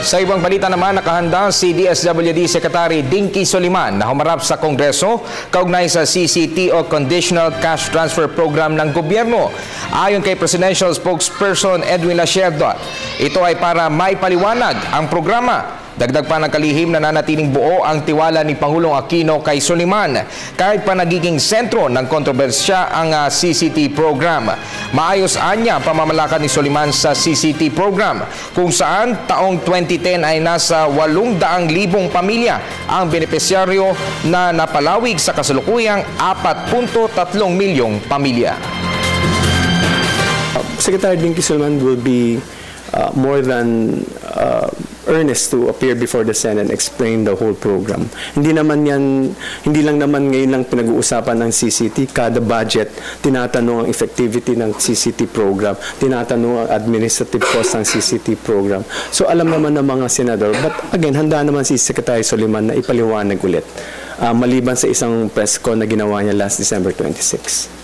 Sa ibang balita naman, nakahanda si DSWD Secretary Dinky Soliman na humarap sa Kongreso kaugnay sa CCT o Conditional Cash Transfer Program ng gobyerno. Ayon kay Presidential Spokesperson Edwin Lasierdo, ito ay para maipaliwanag ang programa. Dagdag pa ng kalihim na nanatiling buo ang tiwala ni Pangulong Aquino kay Soliman kahit pa nagiging sentro ng kontrobersya ang CCT program. Maayos anya pamamalakad ni Soliman sa CCT program kung saan taong 2010 ay nasa 800,000 pamilya ang benepisyaryo na napalawig sa kasalukuyang 4.3 milyong pamilya. Secretary Dinky Soliman will be more than earnest to appear before the Senate and explain the whole program. Hindi lang naman ngayon lang pinag-uusapan ng CCT. Kada budget, tinatanong ang effectivity ng CCT program, tinatanong ang administrative cost ng CCT program. So alam naman ng mga senador, but again, handa naman si Secretary Soliman na ipaliwanag ulit, maliban sa isang press con na ginawa niya last December 26.